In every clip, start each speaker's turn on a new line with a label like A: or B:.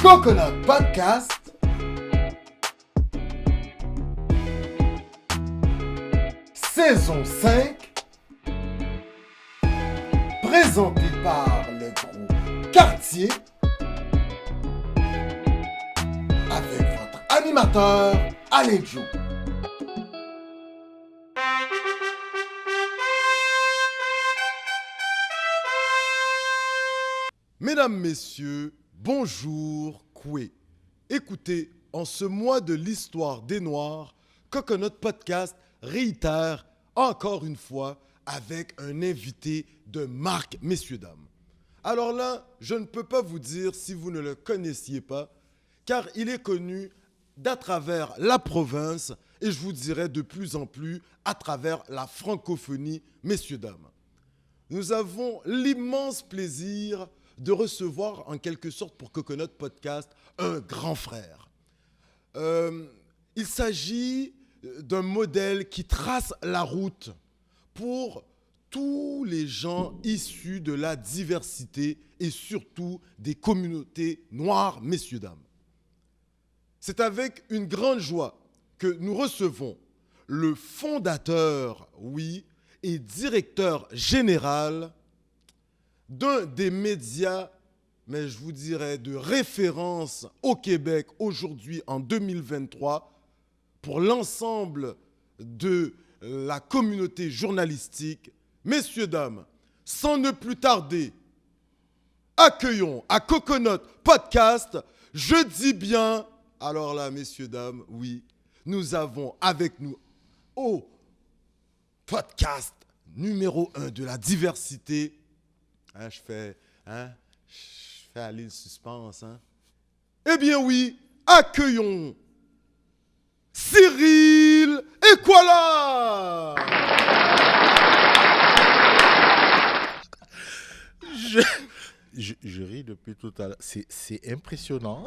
A: Coconut Podcast, saison 5, présenté par le groupe Quartier, avec votre animateur, Alain Joe. Mesdames, Messieurs, bonjour, Koué. Écoutez, en ce mois de l'histoire des Noirs, Coconut Podcast réitère encore une fois avec un invité de marque, messieurs, dames. Alors là, je ne peux pas vous dire si vous ne le connaissiez pas, car il est connu d'à travers la province et je vous dirais de plus en plus à travers la francophonie, messieurs, dames. Nous avons l'immense plaisir de recevoir en quelque sorte pour Coconut Podcast un grand frère. Il s'agit d'un modèle qui trace la route pour tous les gens issus de la diversité et surtout des communautés noires, messieurs, dames. C'est avec une grande joie que nous recevons le fondateur, oui, et directeur général d'un des médias, mais je vous dirais de référence au Québec aujourd'hui en 2023 pour l'ensemble de la communauté journalistique. Messieurs, dames, sans ne plus tarder, accueillons à Coconut Podcast, je dis bien, alors là, messieurs, dames, oui, nous avons avec nous au podcast numéro 1 de la diversité. Je fais aller le suspense. Eh bien oui, accueillons Cyril Ekwala.
B: Je ris depuis tout à l'heure. C'est impressionnant.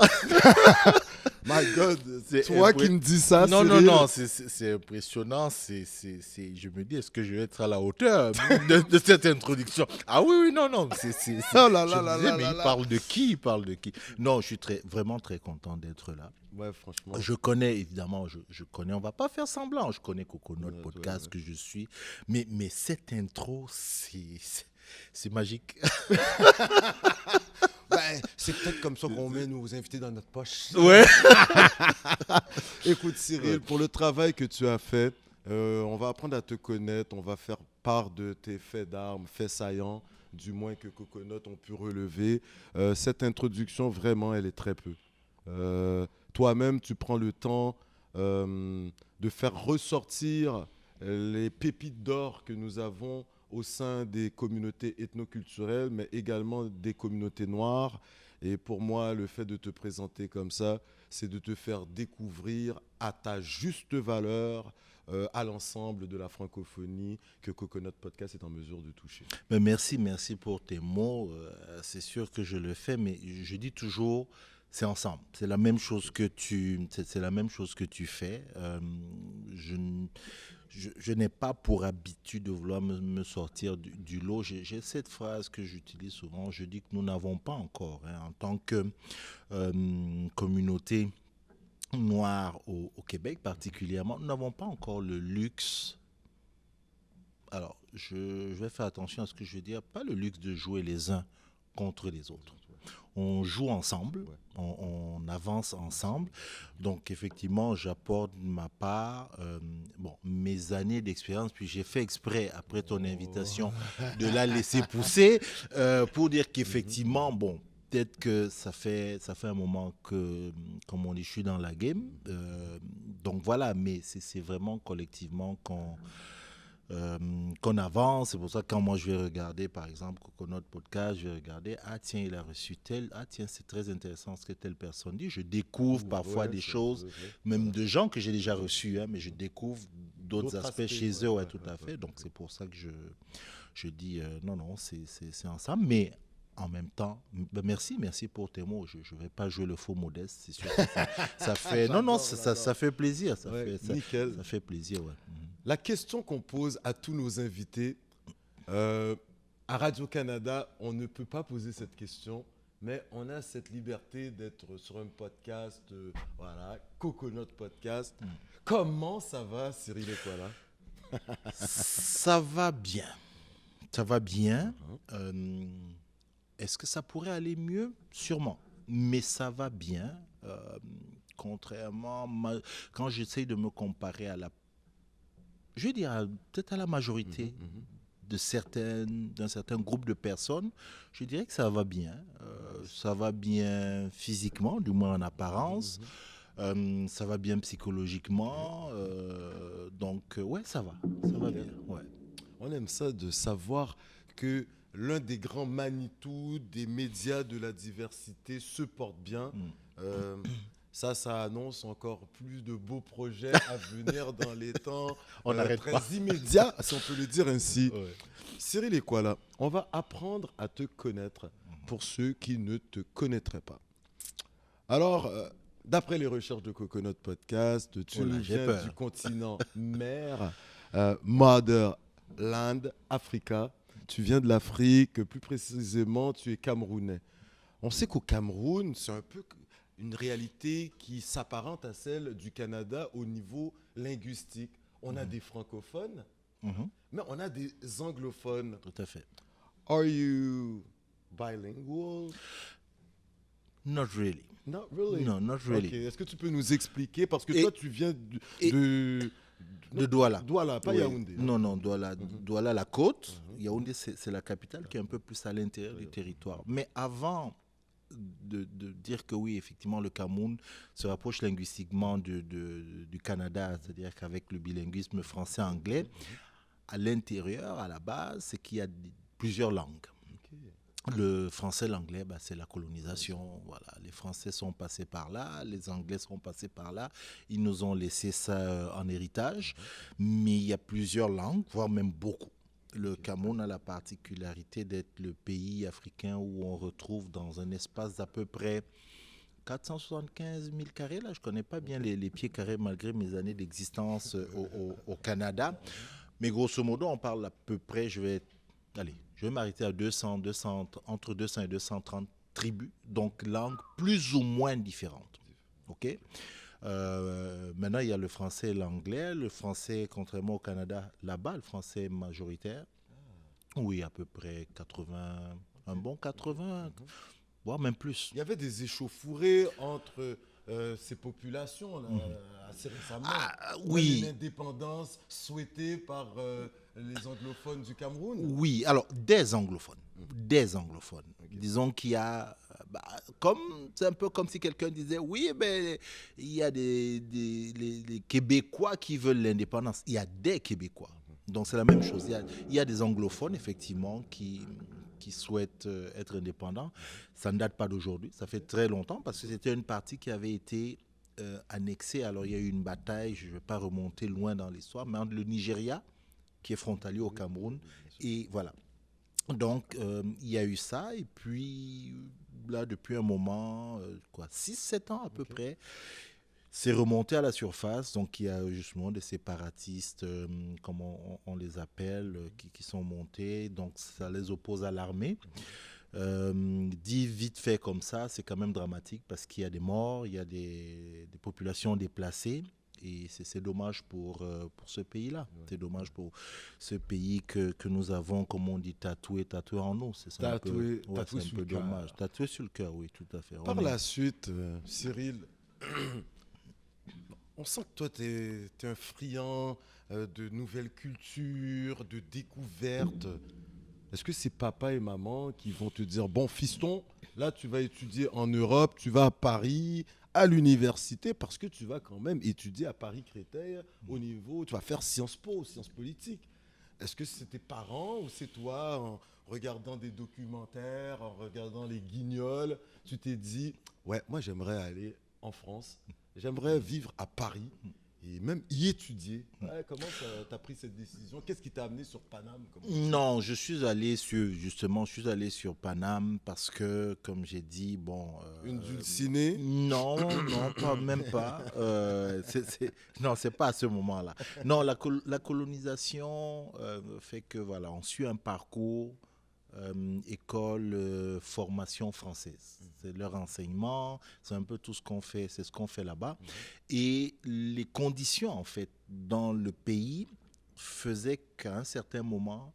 A: My God, c'est toi qui me dis ça,
B: non,
A: Cyril.
B: Non, c'est impressionnant. Je me dis, est-ce que je vais être à la hauteur de cette introduction? Ah oui, non.
A: Oh là là
B: je
A: là
B: me disais,
A: là
B: mais
A: là
B: il
A: là.
B: parle de qui? Non, je suis vraiment très content d'être là.
A: Ouais, franchement.
B: Je connais, évidemment, je connais, on va pas faire semblant, je connais Coconut Podcast,
A: ouais.
B: que je suis, mais cette intro, c'est magique.
A: Ben, c'est peut-être comme ça qu'on met nos invités dans notre poche.
B: Ouais.
A: Écoute, Cyril, pour le travail que tu as fait, on va apprendre à te connaître, on va faire part de tes faits d'armes, faits saillants, du moins que Coconut ont pu relever. Cette introduction, vraiment, elle est très peu. Toi-même, tu prends le temps de faire ressortir les pépites d'or que nous avons au sein des communautés ethnoculturelles, mais également des communautés noires. Et pour moi, le fait de te présenter comme ça, c'est de te faire découvrir à ta juste valeur à l'ensemble de la francophonie que Coconut Podcast est en mesure de toucher.
B: Mais merci pour tes mots. C'est sûr que je le fais, mais je dis toujours, c'est ensemble. C'est la même chose que tu fais. Je n'ai pas pour habitude de vouloir me sortir du lot. J'ai cette phrase que j'utilise souvent. Je dis que nous n'avons pas encore, en tant que communauté noire au Québec particulièrement, nous n'avons pas encore le luxe. Alors, je vais faire attention à ce que je veux dire. Pas le luxe de jouer les uns contre les autres. On joue ensemble, on avance ensemble. Donc, effectivement, j'apporte ma part, mes années d'expérience. Puis, j'ai fait exprès, après ton invitation, de la laisser pousser pour dire qu'effectivement, peut-être que ça fait un moment que, comme on dit, je suis dans la game. Donc, voilà, mais c'est vraiment collectivement qu'on avance. C'est pour ça que quand moi je vais regarder par exemple Coconut Podcast, je vais regarder, tiens, il a reçu tel, tiens, c'est très intéressant ce que telle personne dit. Je découvre parfois des choses, même de gens que j'ai déjà reçus, mais je découvre d'autres aspects chez eux, tout à fait. Donc c'est pour ça que je dis non, c'est ensemble, mais en même temps, merci pour tes mots. Je ne vais pas jouer le faux modeste, c'est sûr. Ça fait, ça fait plaisir. Ça fait plaisir, ouais.
A: La question qu'on pose à tous nos invités, à Radio-Canada, on ne peut pas poser cette question, mais on a cette liberté d'être sur un podcast, voilà, Coconut Podcast. Comment ça va, Cyril Ekwala?
B: Ça va bien. Ça va bien. Est-ce que ça pourrait aller mieux? Sûrement. Mais ça va bien. Contrairement, quand j'essaye de me comparer à je vais dire peut-être à la majorité d'un certain groupe de personnes, je dirais que ça va bien. Ça va bien physiquement, du moins en apparence. Ça va bien psychologiquement. Donc, ouais, ça va. Ça va bien. Ouais.
A: On aime ça de savoir que l'un des grands Manitou des médias de la diversité se porte bien. Ça annonce encore plus de beaux projets à venir dans les temps très immédiats, si on peut le dire ainsi. Ouais. Cyril Ekwala, on va apprendre à te connaître pour ceux qui ne te connaîtraient pas. Alors, d'après les recherches de Coconut Podcast, tu nous viens du continent mère, Motherland, Africa. Tu viens de l'Afrique, plus précisément, tu es camerounais. On sait qu'au Cameroun, c'est un peu une réalité qui s'apparente à celle du Canada au niveau linguistique. On a des francophones, mais on a des anglophones.
B: Tout à fait.
A: Are you bilingual?
B: Not really.
A: Not really?
B: No, not really.
A: Okay. Est-ce que tu peux nous expliquer? Parce que toi, tu viens de
B: Douala.
A: Douala, pas Yaoundé.
B: Non, Douala, Douala, la côte. Yaoundé, c'est la capitale qui est un peu plus à l'intérieur du territoire. Mais avant de dire que oui, effectivement, le Cameroun se rapproche linguistiquement du Canada, c'est-à-dire qu'avec le bilinguisme français-anglais, à l'intérieur, à la base, c'est qu'il y a plusieurs langues. Le français, l'anglais, c'est la colonisation. Voilà. Les Français sont passés par là, les Anglais sont passés par là. Ils nous ont laissé ça en héritage. Mais il y a plusieurs langues, voire même beaucoup. Le Cameroun a la particularité d'être le pays africain où on retrouve dans un espace d'à peu près 475 000 carrés. Là, je ne connais pas bien les pieds carrés malgré mes années d'existence au Canada. Mais grosso modo, on parle à peu près, je vais m'arrêter à entre 200 et 230 tribus, donc langues plus ou moins différentes. OK? Maintenant, il y a le français et l'anglais. Le français, contrairement au Canada, là-bas, le français est majoritaire. Oui, à peu près 80, un bon 80, voire même plus.
A: Il y avait des échauffourées entre ces populations là, assez récemment.
B: Oui.
A: Une indépendance souhaitée par les anglophones du Cameroun.
B: Oui, alors des anglophones. Des anglophones. Okay. Disons qu'il y a... c'est un peu comme si quelqu'un disait, oui, il y a les Québécois qui veulent l'indépendance. Il y a des Québécois. Donc c'est la même chose. Il y a des anglophones, effectivement, qui souhaitent être indépendants. Ça ne date pas d'aujourd'hui. Ça fait très longtemps parce que c'était une partie qui avait été annexée. Alors il y a eu une bataille, je ne vais pas remonter loin dans l'histoire, mais entre le Nigeria, qui est frontalier au Cameroun, et voilà. Donc, il y a eu ça, et puis, là, depuis un moment, 6-7 ans à peu près, c'est remonté à la surface. Donc, il y a justement des séparatistes, comme on les appelle, qui sont montés. Donc, ça les oppose à l'armée. Dit vite fait comme ça, c'est quand même dramatique parce qu'il y a des morts, il y a des populations déplacées. Et c'est dommage pour ce pays-là. Ouais. C'est dommage pour ce pays que nous avons, comme on dit, tatoué en nous. C'est un peu dommage. Tatoué sur le cœur, oui, tout à fait.
A: Par la suite, Cyril, on sent que toi, tu es un friand de nouvelles cultures, de découvertes. Est-ce que c'est papa et maman qui vont te dire, bon, fiston, là, tu vas étudier en Europe, tu vas à Paris, à l'université, parce que tu vas quand même étudier à Paris-Créteil au niveau, tu vas faire Sciences Po, sciences politiques. Est-ce que c'est tes parents ou c'est toi, en regardant des documentaires, en regardant les Guignols, tu t'es dit, ouais, moi j'aimerais aller en France, j'aimerais vivre à Paris et même y étudier. Ouais, comment tu as pris cette décision? Qu'est-ce qui t'a amené sur Paname
B: Non, je suis allé sur Paname parce que, comme j'ai dit,
A: une dulcinée?
B: Non, même pas. Non, c'est pas à ce moment-là. Non, la colonisation fait que, voilà, on suit un parcours école formation française. C'est leur enseignement, c'est un peu tout ce qu'on fait, c'est ce qu'on fait là-bas. Et les conditions, en fait, dans le pays faisaient qu'à un certain moment,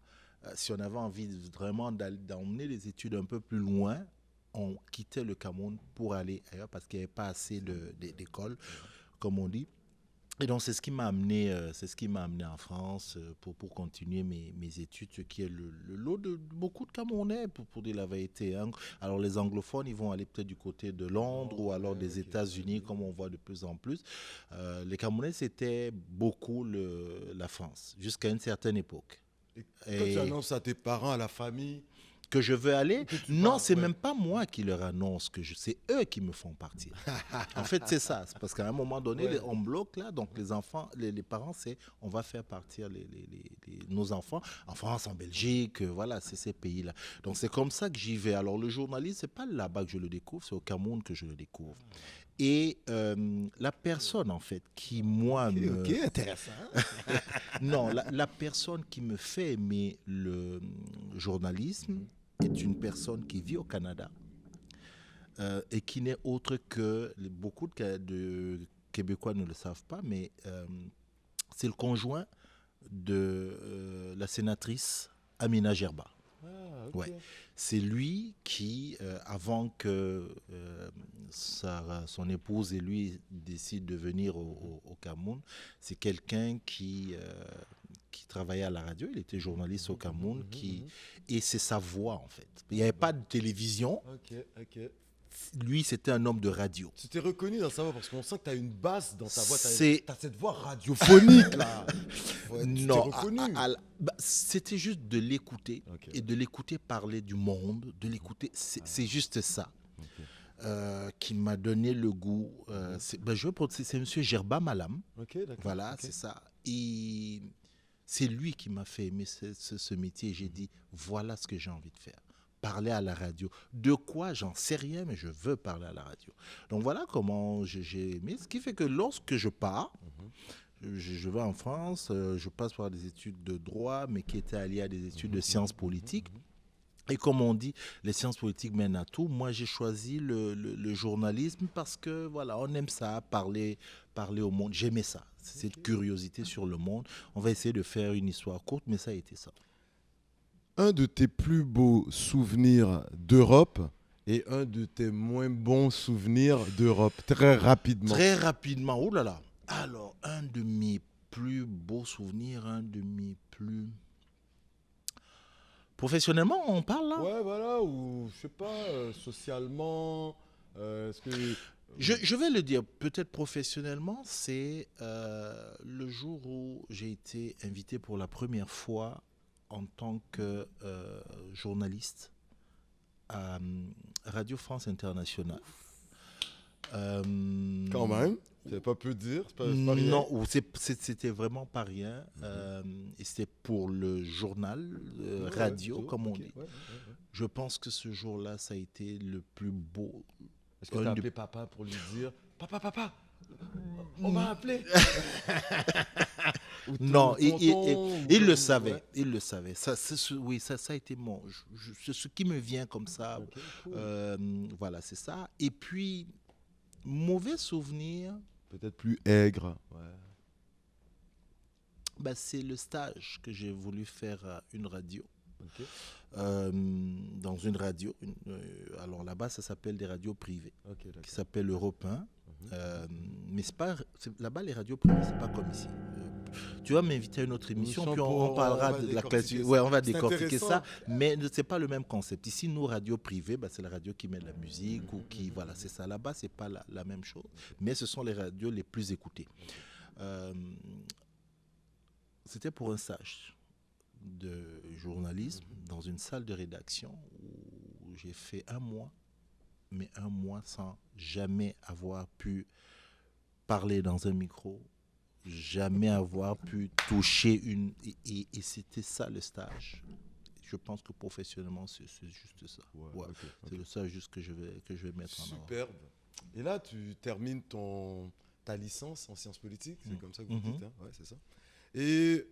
B: si on avait envie vraiment d'emmener les études un peu plus loin, on quittait le Cameroun pour aller ailleurs parce qu'il n'y avait pas assez d'écoles, comme on dit. Et donc, c'est ce qui m'a amené en France pour continuer mes études, ce qui est le lot de beaucoup de Camerounais, pour dire la vérité. Hein. Alors, les anglophones, ils vont aller peut-être du côté de Londres ou alors des États-Unis, comme on voit de plus en plus. Les Camerounais, c'était beaucoup la France, jusqu'à une certaine époque.
A: Et quand tu annonces à tes parents, à la famille,
B: Que je veux aller. Non,
A: pars,
B: c'est
A: ouais.
B: même pas moi qui leur annonce c'est eux qui me font partir. En fait, c'est ça. C'est parce qu'à un moment donné,
A: Ouais.
B: on bloque là. Donc, les enfants, les parents, on va faire partir nos enfants en France, en Belgique. Voilà, c'est ces pays-là. Donc, c'est comme ça que j'y vais. Alors, le journalisme, c'est pas là-bas que je le découvre, c'est au Cameroun que je le découvre. Et la personne, en fait, qui, moi,
A: Ok, intéressant.
B: non, la personne qui me fait aimer le journalisme est une personne qui vit au Canada et qui n'est autre que, beaucoup de Québécois ne le savent pas, mais c'est le conjoint de la sénatrice Amina Gerba.
A: Ah, ok.
B: Ouais. C'est lui qui, avant que son épouse et lui décident de venir au Cameroun, c'est quelqu'un qui travaillait à la radio, il était journaliste au Cameroun, et c'est sa voix en fait. Il n'y avait pas de télévision,
A: Ok, ok.
B: lui c'était un homme de radio.
A: Tu t'es reconnu dans sa voix parce qu'on sent que tu as une basse dans ta voix. Tu
B: C'est-
A: as cette voix radiophonique là. Ouais, tu t'es
B: Non,
A: reconnu.
B: c'était juste de l'écouter
A: Ok.
B: et de l'écouter parler du monde, de l'écouter, c'est juste ça. Qui m'a donné le goût. C'est M. Gerba Malam.
A: Ok, d'accord.
B: Voilà,
A: ok.
B: c'est ça. Et c'est lui qui m'a fait aimer ce métier. Et j'ai dit, voilà ce que j'ai envie de faire. Parler à la radio. De quoi, j'en sais rien, mais je veux parler à la radio. Donc voilà comment j'ai aimé. Ce qui fait que lorsque je pars, je vais en France, je passe par des études de droit, mais qui étaient alliées à des études de sciences politiques. Et comme on dit, les sciences politiques mènent à tout. Moi, j'ai choisi le journalisme parce que, voilà, on aime ça, parler au monde. J'aimais ça, cette curiosité sur le monde. On va essayer de faire une histoire courte, mais ça a été ça.
A: Un de tes plus beaux souvenirs d'Europe et un de tes moins bons souvenirs d'Europe, très rapidement.
B: Très rapidement, oh là là. Alors, un de mes plus beaux souvenirs, un de mes plus... Professionnellement, on parle là?
A: Ouais, voilà, ou je sais pas, socialement, est-ce que...
B: Je vais le dire, peut-être professionnellement, c'est le jour où j'ai été invité pour la première fois en tant que journaliste à Radio France Internationale.
A: Quand même, c'est pas peu dire, c'est pas rien.
B: Non, c'était vraiment pas rien. Et c'était pour le journal radio, comme on dit.
A: Ouais.
B: Je pense que ce jour-là, ça a été le plus beau.
A: Est-ce que tu as appelé papa pour lui dire « Papa, on m'a appelé !»
B: Non, il le savait.
A: Ouais.
B: Il le savait. Oui, ça a été c'est ce qui me vient comme ça.
A: Ok, cool.
B: Voilà, c'est ça. Et puis, mauvais souvenir,
A: Peut-être plus aigre. Ouais.
B: c'est le stage que j'ai voulu faire à une radio.
A: Ok.
B: Dans une radio. Alors là-bas, ça s'appelle des radios privées,
A: Ok, d'accord.
B: qui s'appelle Europe 1. Mais là-bas, les radios privées, c'est pas comme ici. Tu vas m'inviter à une autre émission, puis on parlera de la classe. Ouais, on va décortiquer ça, mais c'est pas le même concept. Ici, nous, radio privée, c'est la radio qui met de la musique ou qui, voilà, c'est ça. Là-bas, c'est pas la même chose, mais ce sont les radios les plus écoutées. C'était pour un stage de journalisme dans une salle de rédaction où j'ai fait un mois, mais un mois sans jamais avoir pu parler dans un micro, jamais avoir pu toucher et c'était ça le stage. Je pense que professionnellement, c'est juste ça. Ouais,
A: ok.
B: C'est le stage juste que je vais mettre en avant.
A: Superbe. Et là, tu termines ta licence en sciences politiques, c'est comme ça que vous dites, hein? Ouais, c'est ça. Et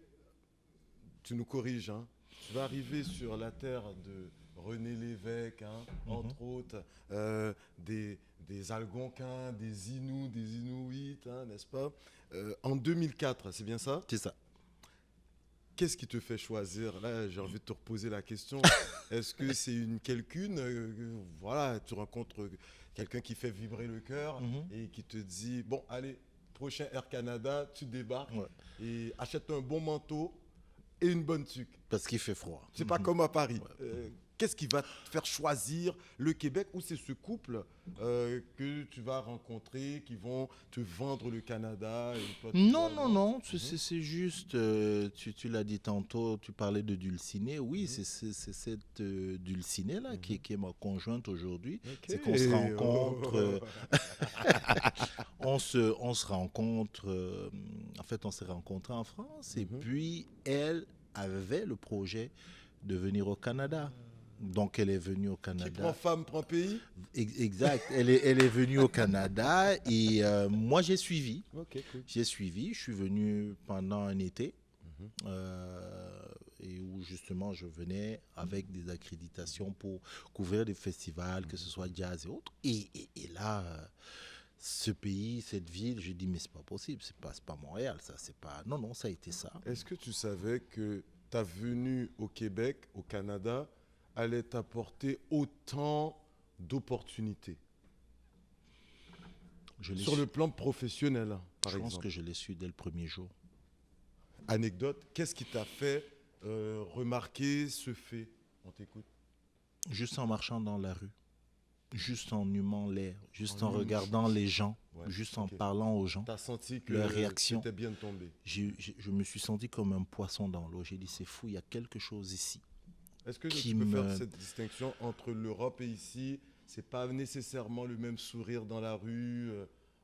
A: tu nous corriges, hein? tu vas arriver sur la terre de René Lévesque, hein, entre autres, des Algonquins, des Inuits, des Inuits, hein, n'est-ce pas? En 2004, c'est bien ça?
B: C'est ça.
A: Qu'est-ce qui te fait choisir? Là, j'ai envie de te reposer la question. Est-ce que c'est une quelqu'une, voilà, tu rencontres quelqu'un qui fait vibrer le cœur et qui te dit, bon, allez, prochain Air Canada, tu débarques
B: Ouais.
A: et achète un bon manteau et une bonne tuque.
B: Parce qu'il fait froid.
A: C'est pas comme à Paris. Qu'est-ce qui va te faire choisir le Québec ou c'est ce couple que tu vas rencontrer qui vont te vendre le Canada et toi, tu
B: Non,
A: vas-
B: non, non, c'est juste, tu l'as dit tantôt, tu parlais de Dulcinée. Oui, c'est cette Dulcinée-là qui est ma conjointe aujourd'hui.
A: Ok.
B: C'est qu'on se rencontre, on se rencontre, en fait, on s'est rencontrés en France et puis elle avait le projet de venir au Canada. Donc, elle est venue au
A: Qui
B: Canada.
A: prend femme, prend pays.
B: Exact. Elle est venue au Canada et moi, j'ai suivi.
A: Ok, cool.
B: J'ai suivi. Je suis venu pendant un été et où justement je venais avec des accréditations pour couvrir des festivals, que ce soit jazz et autres. Et là, ce pays, cette ville, j'ai dit mais c'est pas possible. C'est pas Montréal, ça. C'est pas. Non, non, ça a été ça.
A: Est-ce que tu savais que ta venue au Québec, au Canada, allait t'apporter autant d'opportunités
B: Je l'ai
A: sur
B: su-
A: le plan professionnel, hein, par
B: je pense
A: exemple?
B: que je l'ai su dès le premier jour.
A: Anecdote, qu'est-ce qui t'a fait remarquer ce fait? On t'écoute.
B: Juste en marchant dans la rue, juste en humant l'air, juste
A: En
B: en
A: humant.
B: regardant les gens,
A: Ouais,
B: juste
A: ok.
B: en parlant aux gens.
A: T'as senti que
B: Leur réaction.
A: c'était bien tombé.
B: Je me suis senti comme un poisson dans l'eau. J'ai dit, c'est fou, il y a quelque chose ici.
A: Est-ce que
B: Qui
A: tu peux faire
B: me-
A: cette distinction entre l'Europe et ici? C'est pas nécessairement le même sourire dans la rue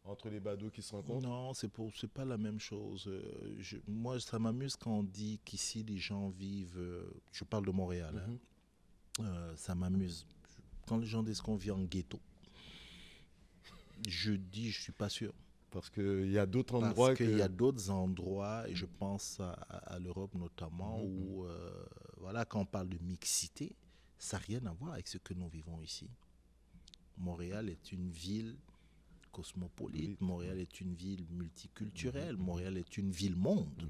A: entre les badauds qui se rencontrent?
B: Non, c'est pas la même chose. Moi, ça m'amuse quand on dit qu'ici, les gens vivent... je parle de Montréal.
A: Mhm.
B: Ça m'amuse. Quand les gens disent qu'on vit en ghetto, je dis, je suis pas sûr.
A: Parce qu'il y a d'autres endroits
B: Parce qu'il
A: que...
B: y a d'autres endroits, et je pense à l'Europe notamment, où, voilà, quand on parle de mixité, ça n'a rien à voir avec ce que nous vivons ici. Montréal est une ville cosmopolite, Montréal est une ville multiculturelle, Montréal est une ville monde.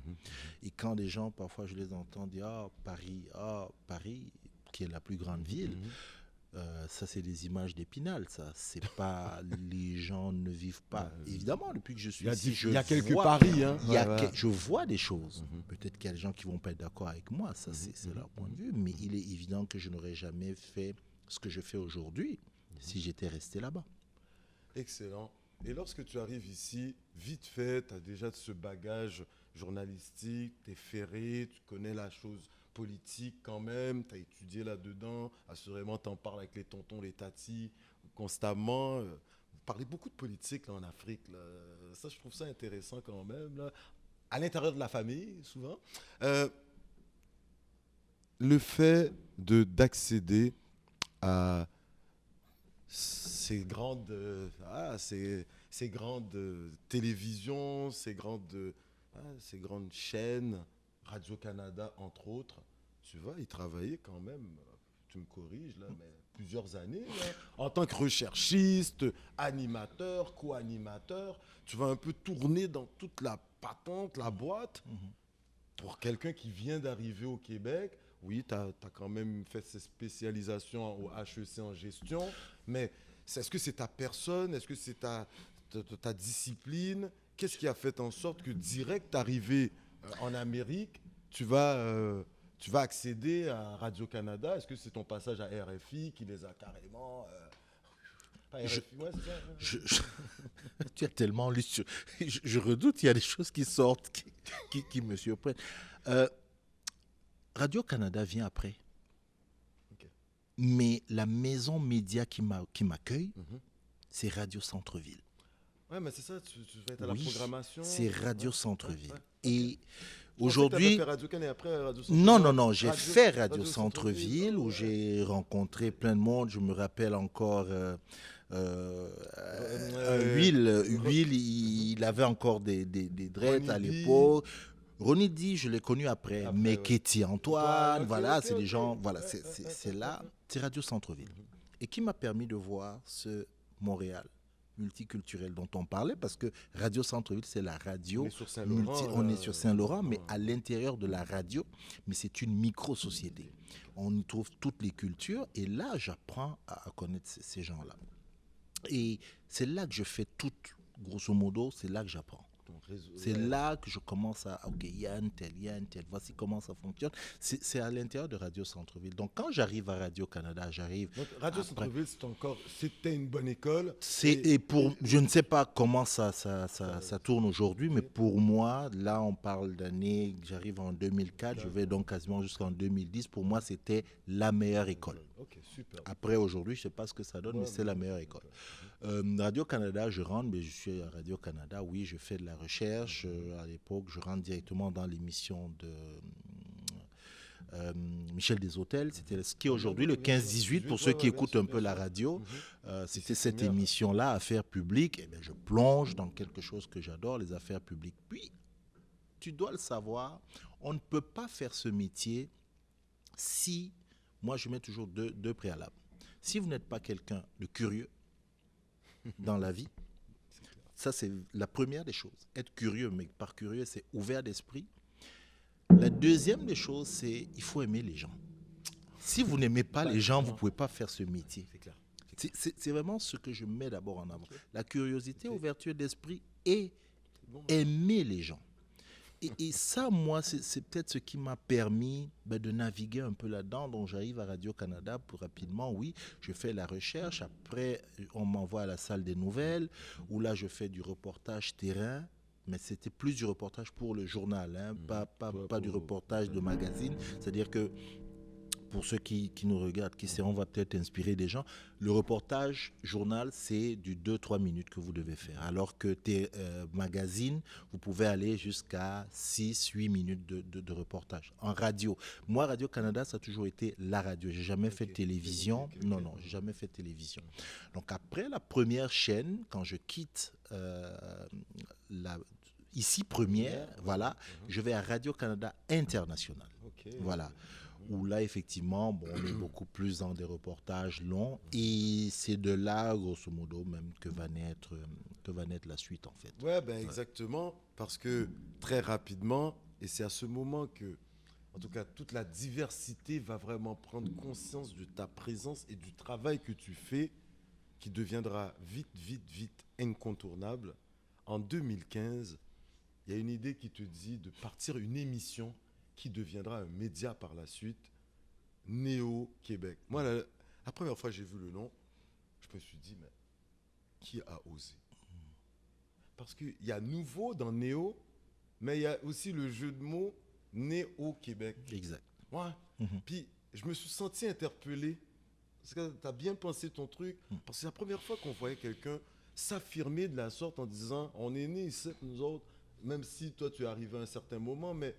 B: Et quand des gens, parfois, je les entends dire ah, Paris, qui est la plus grande ville, ça, c'est des images d'Épinal, ça. C'est pas... les gens ne vivent pas. Évidemment, depuis que je suis ici,
A: il y a quelques
B: vois,
A: paris, hein.
B: il y a
A: Ouais, ouais.
B: je vois des choses. Peut-être qu'il y a des gens qui vont pas être d'accord avec moi, ça, c'est leur point de vue. Mais il est évident que je n'aurais jamais fait ce que je fais aujourd'hui si j'étais resté là-bas.
A: Excellent. Et lorsque tu arrives ici, vite fait, tu as déjà ce bagage journalistique, tu es ferré, tu connais la chose politique quand même, tu as étudié là-dedans, assurément tu en parles avec les tontons, les tatis constamment. Vous parlez beaucoup de politique là, en Afrique. Là. Ça, je trouve ça intéressant quand même. Là. À l'intérieur de la famille, souvent. Le fait d'accéder à ces grandes, ces grandes télévisions, ces grandes chaînes, Radio-Canada entre autres, tu vas y travailler quand même, tu me corriges là, mais plusieurs années, là, en tant que recherchiste, animateur, co-animateur, tu vas un peu tourner dans toute la patente, la boîte. Pour quelqu'un qui vient d'arriver au Québec, oui, tu as quand même fait ses spécialisations au HEC en gestion, mais est-ce que c'est ta personne? Est-ce que c'est ta discipline? Qu'est-ce qui a fait en sorte que direct arrivé en Amérique, tu vas accéder à Radio-Canada? Est-ce que c'est ton passage à RFI qui les a carrément... pas RFI, ouais, c'est ça?
B: Tu as tellement lu. Je redoute, il y a des choses qui sortent qui me surprennent. Radio-Canada vient après.
A: Ok.
B: Mais la maison média qui m'accueille, c'est Radio Centre-Ville.
A: Ouais, mais c'est ça, tu vas être à la
B: Oui,
A: programmation.
B: c'est Radio
A: Ouais,
B: Centre-Ville.
A: ouais.
B: Et
A: Je pensais que
B: aujourd'hui...
A: t'avais fait Radio-Can et après Radio Centre-Ville.
B: Non, j'ai fait Radio Centre-Ville où
A: ouais.
B: j'ai rencontré plein de monde. Je me rappelle encore Will, il avait encore des dreads à
A: Ronnie B.
B: l'époque. Ronnie D, je l'ai connu après, mais
A: ouais.
B: Kéti Antoine,
A: Ok,
B: voilà,
A: ok,
B: c'est des
A: ok.
B: gens, voilà,
A: Ouais,
B: c'est là,
A: ouais.
B: c'est Radio Centre-Ville. Et qui m'a permis de voir ce Montréal multiculturel dont on parlait, parce que Radio Centre-Ville, c'est la
A: On
B: radio
A: est sur Saint-Laurent.
B: on
A: Là.
B: est sur Saint-Laurent, mais
A: Ouais.
B: à l'intérieur de la radio, mais c'est une micro-société. On y trouve toutes les cultures, et là, j'apprends à connaître ces gens-là. Et c'est là que je fais tout, grosso modo, c'est là que j'apprends. C'est là que je commence à, ok, il y a un tel, voici comment ça fonctionne. C'est à l'intérieur de Radio Centre-Ville. Donc quand j'arrive à Radio-Canada, j'arrive...
A: Donc, Radio
B: après,
A: Centre-Ville, c'était une bonne école.
B: je ne sais pas comment ça tourne aujourd'hui, mais pour moi, là on parle d'année, j'arrive en 2004, je vais donc quasiment jusqu'en 2010. Pour moi, c'était la meilleure école.
A: Ok, super.
B: Après, aujourd'hui, je ne sais pas ce que ça donne, mais c'est la meilleure école. Radio-Canada, je rentre, mais je suis à Radio-Canada, oui, je fais de la recherche. À l'époque, je rentre directement dans l'émission de Michel Desautels. C'était ce qui est aujourd'hui le 15-18, pour ceux qui écoutent un peu la radio. C'était cette émission-là, Affaires publiques. Et bien, je plonge dans quelque chose que j'adore, les affaires publiques. Puis, tu dois le savoir, on ne peut pas faire ce métier si, moi je mets toujours deux préalables. Si vous n'êtes pas quelqu'un de curieux dans la vie, ça c'est la première des choses. Être curieux, mais par curieux, c'est ouvert d'esprit. La deuxième des choses, c'est il faut aimer les gens. Si vous n'aimez pas les gens, vous ne pouvez pas faire ce métier. C'est clair. C'est vraiment ce que je mets d'abord en avant. La curiosité, ouverture d'esprit et aimer les gens. Et ça, moi, c'est peut-être ce qui m'a permis de naviguer un peu là-dedans. Donc, j'arrive à Radio-Canada pour rapidement, oui, je fais la recherche. Après, on m'envoie à la salle des nouvelles, où là, je fais du reportage terrain. Mais c'était plus du reportage pour le journal, hein, pas du reportage de magazine. C'est-à-dire que, pour ceux qui nous regardent, on va peut-être inspirer des gens, le reportage journal, c'est du 2-3 minutes que vous devez faire. Alors que tes magazines, vous pouvez aller jusqu'à 6-8 minutes de reportage. En radio, moi, Radio-Canada, ça a toujours été la radio. J'ai jamais fait de télévision. Non, j'ai jamais fait de télévision. Donc après la première chaîne, quand je quitte ici première, voilà, je vais à Radio-Canada International. Voilà. Où là, effectivement, on est beaucoup plus dans des reportages longs. Et c'est de là, grosso modo, même que va naître la suite, en fait.
A: Ouais, exactement. Parce que très rapidement, et c'est à ce moment que, en tout cas, toute la diversité va vraiment prendre conscience de ta présence et du travail que tu fais, qui deviendra vite incontournable. En 2015, il y a une idée qui te dit de partir une émission qui deviendra un média par la suite, Néo-Québec. Moi, la première fois que j'ai vu le nom, je me suis dit, mais qui a osé? Parce qu'il y a nouveau dans Néo, mais il y a aussi le jeu de mots Néo-Québec.
B: Exact.
A: Ouais. Puis, je me suis senti interpellé, parce que tu as bien pensé ton truc, parce que c'est la première fois qu'on voyait quelqu'un s'affirmer de la sorte en disant, on est nés ici, nous autres, même si toi, tu es arrivé à un certain moment, mais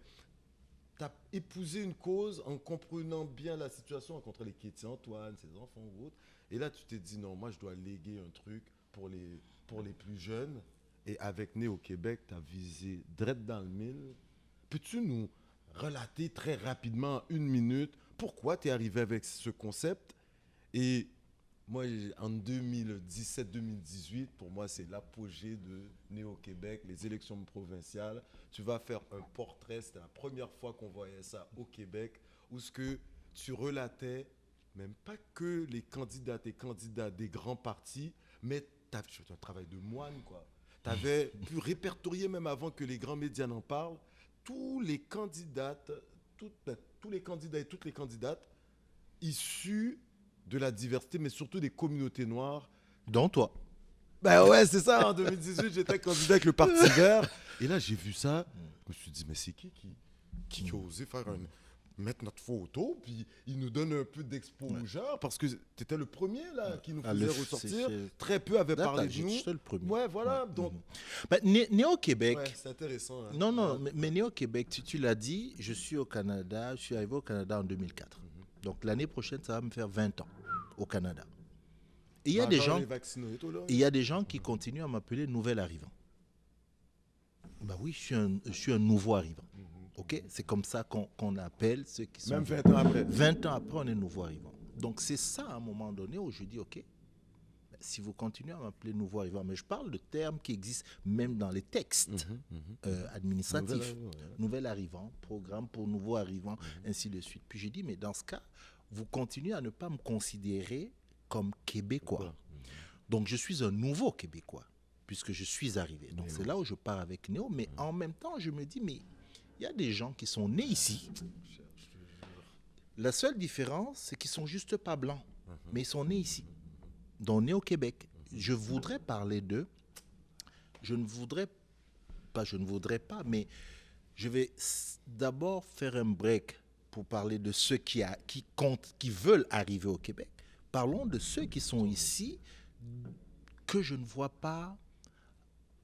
A: tu as épousé une cause en comprenant bien la situation contre les Kéti Antoine, ses enfants ou autres. Et là, tu t'es dit, non, moi, je dois léguer un truc pour les plus jeunes. Et avec Néo-Québec, tu as visé direct dans le mille. Peux-tu nous relater très rapidement, en 1 minute, pourquoi tu es arrivé avec ce concept? Et moi, en 2017-2018, pour moi, c'est l'apogée de Néo-Québec, les élections provinciales. Tu vas faire un portrait, c'était la première fois qu'on voyait ça au Québec, où ce que tu relatais, même pas que les candidats et candidats des grands partis, mais tu as fait un travail de moine, quoi. Tu avais pu répertorier, même avant que les grands médias n'en parlent, tous les candidats et toutes les candidates issus de la diversité, mais surtout des communautés noires.
B: Dont toi.
A: Ben ouais, c'est ça, en 2018, j'étais candidat avec le Parti vert. Et là, j'ai vu ça, je me suis dit, mais c'est qui a osé mettre notre photo, puis il nous donne un peu d'exposure, parce que tu étais le premier là, qui nous faisait ressortir. Très peu avaient parlé de nous.
B: J'étais le premier.
A: Ouais, voilà. Donc,
B: Néo-Québec.
A: Ouais, c'est intéressant. Hein.
B: Non, mais Néo-Québec, tu l'as dit, je suis arrivé au Canada en 2004. Donc l'année prochaine, ça va me faire 20 ans au Canada. Et il y a des gens qui continuent à m'appeler nouvel arrivant. Ben oui, je suis un nouveau arrivant. Ok, c'est comme ça qu'on appelle ceux qui sont...
A: Même 20 ans après.
B: 20 ans après, on est nouveau arrivant. Donc c'est ça à un moment donné où je dis, ok, si vous continuez à m'appeler nouveau arrivant, mais je parle de termes qui existent même dans les textes administratifs. Nouvel arrivant, programme pour nouveau arrivant, ainsi de suite. Puis j'ai dit, mais dans ce cas, vous continuez à ne pas me considérer comme Québécois. Donc je suis un nouveau Québécois, puisque je suis arrivé. Donc c'est là où je pars avec Néo, mais en même temps, je me dis, mais il y a des gens qui sont nés ici. La seule différence, c'est qu'ils sont juste pas blancs, mais ils sont nés ici. Donc nés au Québec. Je voudrais parler d'eux. Je ne voudrais pas, mais je vais d'abord faire un break pour parler de ceux qui veulent arriver au Québec. Parlons de ceux qui sont ici, que je ne vois pas.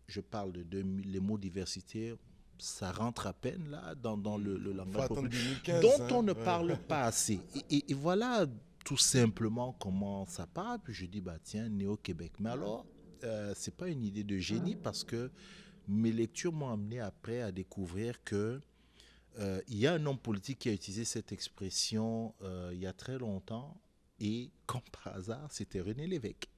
B: Je parle les mots diversité, ça rentre à peine là dans le langage populaire,
A: 2015,
B: dont on ne parle pas assez. Et voilà tout simplement comment ça part. Puis je dis, bah tiens, Néo-Québec. Mais alors, c'est pas une idée de génie parce que mes lectures m'ont amené après à découvrir que il y a un homme politique qui a utilisé cette expression il y a très longtemps et comme par hasard, c'était René Lévesque.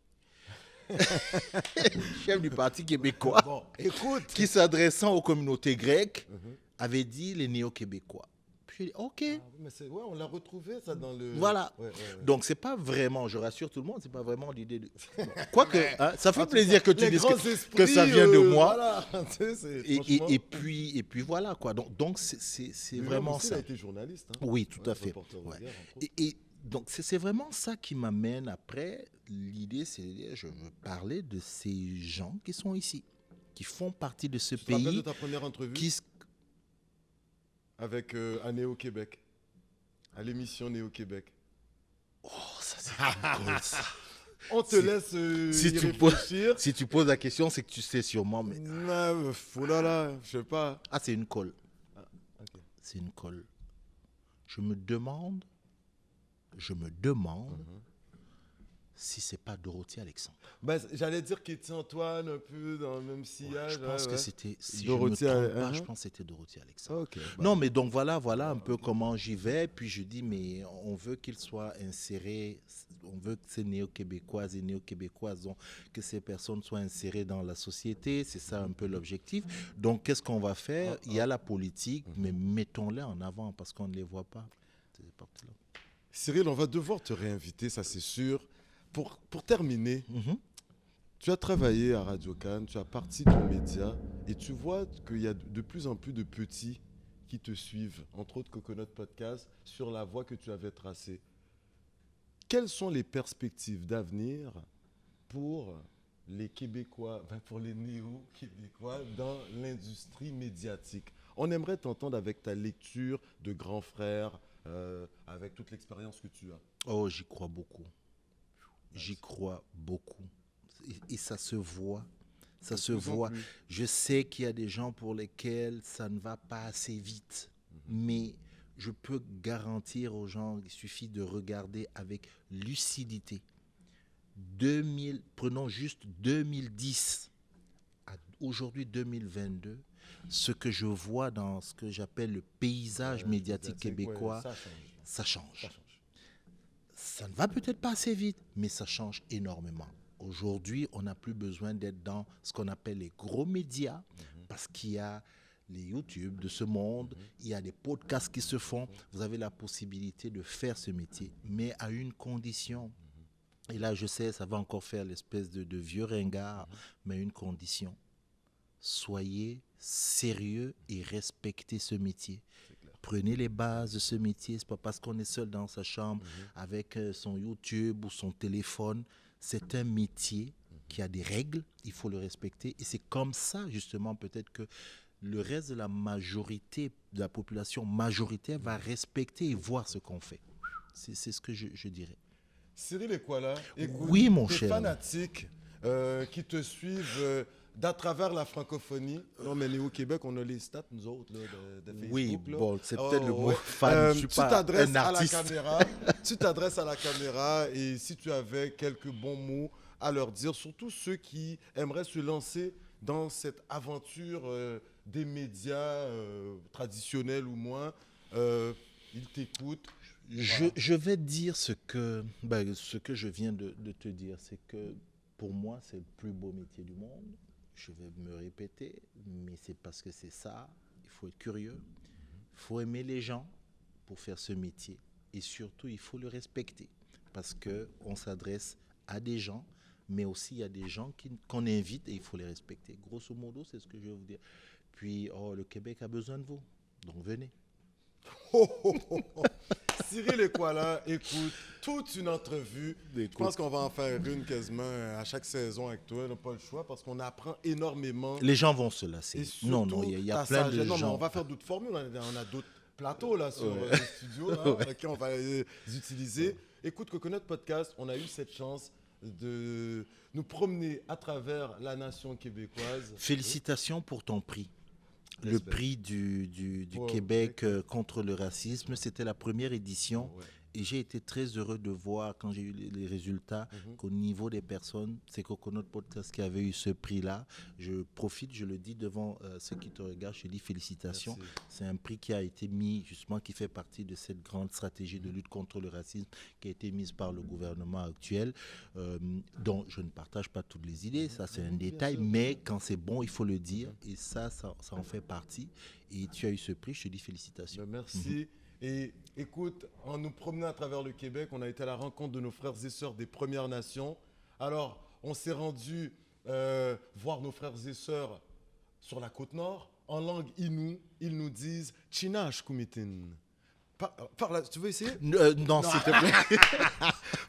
B: Chef du Parti québécois,
A: Bon, écoute.
B: qui s'adressant aux communautés grecques, avait dit les néo-québécois. Puis j'ai dit, ok.
A: Mais on l'a retrouvé ça dans le...
B: Voilà. Donc c'est pas vraiment, je rassure tout le monde, c'est pas vraiment l'idée de... Quoique, hein, ça fait plaisir que tu dises que ça vient de moi.
A: Voilà.
B: Et puis voilà quoi. Donc c'est vraiment
A: aussi,
B: ça.
A: Il a été journaliste. Hein.
B: Oui, tout à fait.
A: Ouais.
B: Et donc c'est vraiment ça qui m'amène après. L'idée, c'est de dire, je veux parler de ces gens qui sont ici, qui font partie de ce
A: Tu te rappelles
B: pays.
A: de ta première entrevue avec à Néo-Québec, à l'émission Néo-Québec.
B: Oh, ça c'est cool, ça.
A: On te laisse réfléchir.
B: Si tu poses la question, c'est que tu sais sûrement. Mais...
A: Oh là là, je sais pas.
B: Ah, c'est une colle.
A: Okay.
B: C'est une colle. Je me demande si c'est pas Dorothy Alexandre.
A: Ben, j'allais dire qu'Étienne Antoine, un peu dans le même sillage.
B: Je pense que c'était, si
A: Dorothy,
B: je me trompe pas, je pense que c'était Dorothy Alexandre.
A: Okay,
B: non, mais donc voilà un peu comment j'y vais. Puis je dis, mais on veut qu'il soit inséré, on veut que ces néo-québécoises et néo-québécoises, que ces personnes soient insérées dans la société. C'est ça un peu l'objectif. Donc, qu'est-ce qu'on va faire? Il y a la politique, mais mettons-les en avant parce qu'on ne les voit pas. C'est parti là.
A: Cyril, on va devoir te réinviter, ça c'est sûr. Pour terminer, tu as travaillé à Radio Cannes, tu as parti ton média et tu vois qu'il y a de plus en plus de petits qui te suivent, entre autres Coconut Podcast, sur la voie que tu avais tracée. Quelles sont les perspectives d'avenir pour les Québécois, pour les néo-Québécois dans l'industrie médiatique? On aimerait t'entendre avec ta lecture de grand frère, avec toute l'expérience que tu as.
B: Oh, j'y crois beaucoup. J'y crois beaucoup. Et ça se voit. Ça se voit. Je sais qu'il y a des gens pour lesquels ça ne va pas assez vite. Mais je peux garantir aux gens, il suffit de regarder avec lucidité. Prenons juste 2010 à aujourd'hui 2022, ce que je vois dans ce que j'appelle le paysage médiatique québécois, ça change. Ça ne va peut-être pas assez vite, mais ça change énormément. Aujourd'hui, on n'a plus besoin d'être dans ce qu'on appelle les gros médias, parce qu'il y a les YouTube de ce monde, il y a des podcasts qui se font. Vous avez la possibilité de faire ce métier, mais à une condition. Et là, je sais, ça va encore faire l'espèce de vieux ringard, mais une condition. Soyez sérieux et respectez ce métier. Prenez les bases de ce métier. C'est pas parce qu'on est seul dans sa chambre avec son YouTube ou son téléphone. C'est un métier qui a des règles. Il faut le respecter. Et c'est comme ça, justement, peut-être que le reste de la majorité, de la population majoritaire va respecter et voir ce qu'on fait. C'est ce que je dirais.
A: Cyril Ekwala, écoute,
B: oui, mon
A: tes
B: cher.
A: fanatiques qui te suivent d'à travers la francophonie. Non, mais au Québec, on a les stats, nous autres, là, de Facebook.
B: Oui,
A: là.
B: bon, c'est peut-être le mot fan. Je suis
A: tu
B: pas
A: t'adresses
B: un
A: à la
B: artiste.
A: caméra. Tu t'adresses à la caméra et si tu avais quelques bons mots à leur dire, surtout ceux qui aimeraient se lancer dans cette aventure des médias traditionnels ou moins. Ils t'écoutent.
B: Je vais dire ce que je viens de te dire, c'est que pour moi, c'est le plus beau métier du monde. Je vais me répéter, mais c'est parce que c'est ça. Il faut être curieux, il faut aimer les gens pour faire ce métier. Et surtout, il faut le respecter parce qu'on s'adresse à des gens, mais aussi à des gens qu'on invite et il faut les respecter. Grosso modo, c'est ce que je vais vous dire. Puis, le Québec a besoin de vous, donc venez.
A: Cyril Ekwala, écoute, toute une entrevue. Je pense qu'on va en faire une quasiment à chaque saison avec toi. On n'a pas le choix parce qu'on apprend énormément.
B: Les gens vont se lasser.
A: Et
B: Non, il y a plein de
A: non,
B: gens.
A: on va faire d'autres formules. On a d'autres plateaux là sur le studio là, auxquels on va les utiliser. Écoute, Coconut Podcast, on a eu cette chance de nous promener à travers la nation québécoise.
B: Félicitations pour ton prix. Le prix du Québec contre le racisme, c'était la première édition.
A: Ouais.
B: Et j'ai été très heureux de voir, quand j'ai eu les résultats, qu'au niveau des personnes, c'est Coconut Podcast qui avait eu ce prix-là. Je profite, je le dis devant ceux qui te regardent, je dis félicitations.
A: Merci.
B: C'est un prix qui a été mis, justement, qui fait partie de cette grande stratégie de lutte contre le racisme qui a été mise par le gouvernement actuel, dont je ne partage pas toutes les idées, ça c'est un détail, mais quand c'est bon, il faut le dire. Et ça en fait partie. Et tu as eu ce prix, je te dis félicitations.
A: Merci. Et écoute, en nous promenant à travers le Québec, on a été à la rencontre de nos frères et sœurs des Premières Nations. Alors, on s'est rendu voir nos frères et sœurs sur la côte nord. En langue Innu, ils nous disent « Chinash Kumitin ». Tu veux essayer?
B: Non, s'il te plaît.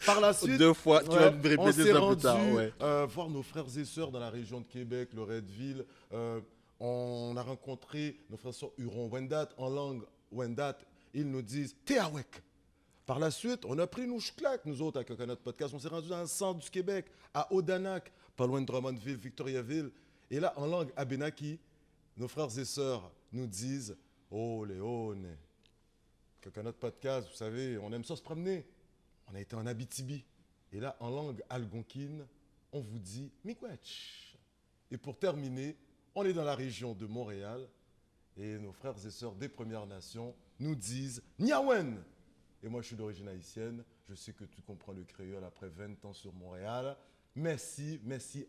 A: Par la suite,
B: 2 fois, tu vas me répéter
A: on s'est
B: ça
A: rendu
B: plus tard. Ouais.
A: voir nos frères et sœurs dans la région de Québec, Loretteville. On a rencontré nos frères et sœurs Huron-Wendat. En langue Wendat, ils nous disent « Téawek ». Par la suite, on a pris nos ch'clacs, nous autres, avec Coconut Podcast. On s'est rendu dans le centre du Québec, à Odanak, pas loin de Drummondville, Victoriaville. Et là, en langue Abénaki, nos frères et sœurs nous disent « Oh, Léone ». Coconut Podcast, vous savez, on aime ça se promener. On a été en Abitibi. Et là, en langue algonquine, on vous dit miigwech. Et pour terminer, on est dans la région de Montréal et nos frères et sœurs des Premières Nations nous disent Niawen. Et moi, je suis d'origine haïtienne. Je sais que tu comprends le créole après 20 ans sur Montréal. Merci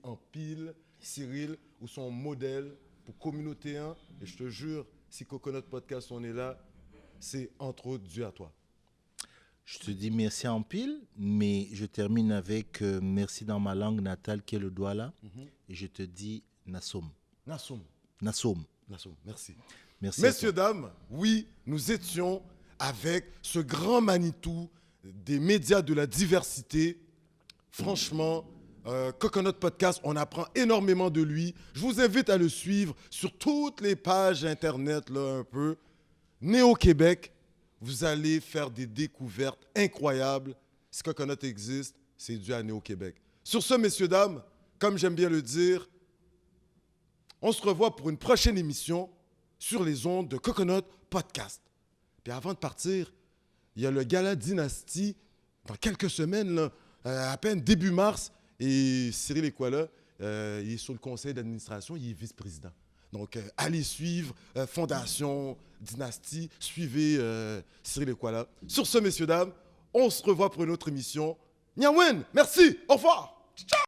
A: en pile, Cyril, ou son modèle pour communauté 1. Et je te jure, si Coconut Podcast, on est là, c'est entre autres dû à toi.
B: Je te dis merci en pile, mais je termine avec merci dans ma langue natale qui est le Douala. Et je te dis Nassom.
A: Nassom.
B: Nassom.
A: Nassom, merci.
B: Merci.
A: Messieurs, dames, oui, nous étions avec ce grand Manitou des médias de la diversité. Franchement, Coconut Podcast, on apprend énormément de lui. Je vous invite à le suivre sur toutes les pages Internet, là, un peu. Né au Québec, vous allez faire des découvertes incroyables. Si Coconut existe, c'est dû à Né au Québec. Sur ce, messieurs, dames, comme j'aime bien le dire, on se revoit pour une prochaine émission sur les ondes de Coconut Podcast. Puis avant de partir, il y a le Gala Dynastie dans quelques semaines, là, à peine début mars. Et Cyril Ekwala, il est sur le conseil d'administration, il est vice-président. Donc, allez suivre Fondation Dynastie, suivez Cyril Ekwala. Sur ce, messieurs, dames, on se revoit pour une autre émission. Niawen, merci, au revoir. Ciao.